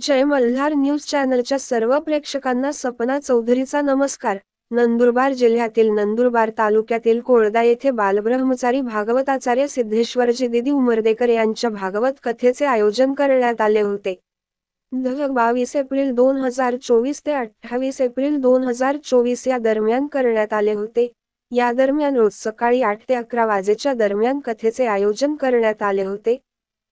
जय मल्हार न्यूज चॅनलच्या सर्व प्रेक्षकांना सपना चौधरीचा नमस्कार। नंदुरबार जिल्ह्यातील नंदुरबार तालुक्यातील कोळदा येथे बालब्रह्मचारी भागवताचार्य सिद्धेश्वरजी दीदी उमरदेकर यांच्या भागवत कथेचे आयोजन करण्यात आले होते। 22 एप्रिल 2024 ते 28 एप्रिल 2024 या दरम्यान करण्यात आले होते। या दरम्यान रोज सकाळी 8 ते 11 वाजेच्या दरम्यान कथेचे आयोजन करण्यात आले होते।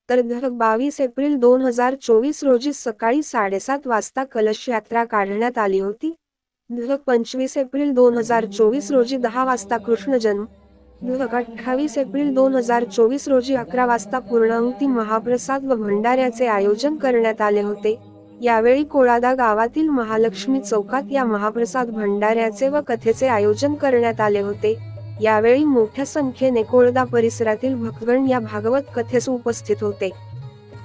तर 22 एप्रिल 2024 रोजी सकाळी 7:30 वाजता कलश यात्रा काढण्यात आली होती। 25 एप्रिल 2024 रोजी 10 वाजता कृष्ण जन्म, 28 एप्रिल 2024 रोजी 11 वाजता पूर्णाहुती महाप्रसाद व भंडाऱ्याचे आयोजन करण्यात आले होते। यावेळी कोळादा गावातील महालक्ष्मी चौकात या महाप्रसाद भंडाऱ्याचे व कथेचे आयोजन करण्यात आले होते। यावेळी मोठ्या संख्येने कोळदा परिसरातील भक्तगण या भागवत कथेस उपस्थित होते।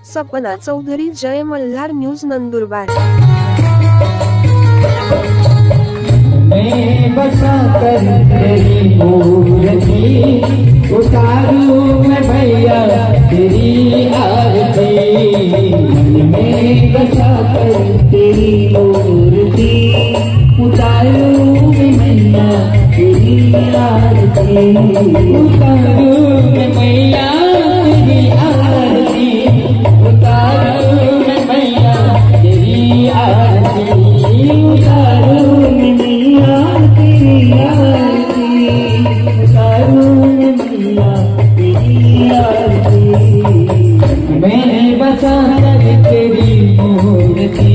सपना चौधरी, जय मल्हार न्यूज, नंदुरबार। मैं बसा कर तेरी मूर्ति उतारूं मैं भैया तेरी आरती। मैं बसा कर तेरी मूर्ति उतारूं मैं मैया तेरी आरती। उतारूं मैं मैया तेरी आरती, उतारूं मैं मैया तेरी आरती। उतारूं मैं मैया तेरी आरती, उतारूं मैं मैया तेरी आरती। मैं बसा कर तेरी मूर्ति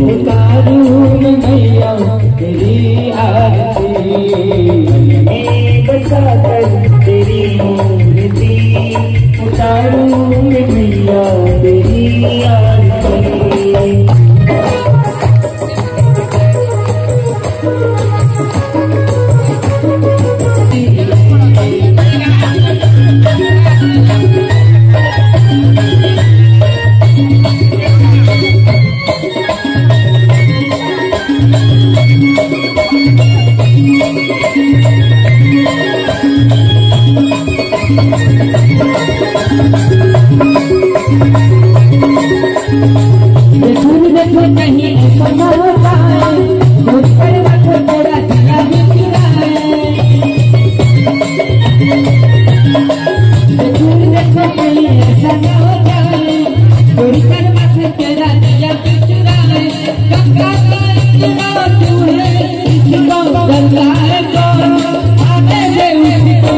उतारूं मैं मैया तेरी आरती। मैं बसा कर तेरी मूर्ति उतारूं मैं मैया तेरी आरती। देखो कहीं ऐसा न होता है, मुझ पर रखो तेरा दिया भी चुराए। देखो कहीं ऐसा न होता है, चोरी कर रखो तेरा दिया भी चुराए। गंगा का तू है, इसको गंगा है तो आने दे उसको।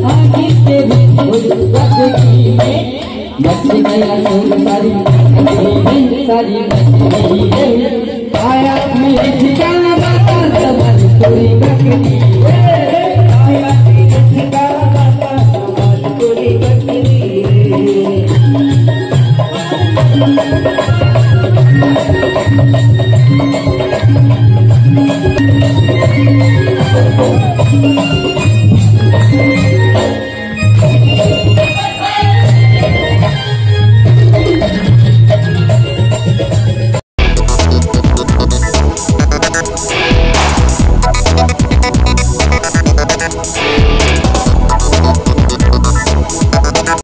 आगे तेरी मछली गया सोन सारी सारी मछली आया मेरे ठिकाना बाता सवाल कोई बकरी। आया मेरे ठिकाना बाता सवाल कोई बकरी।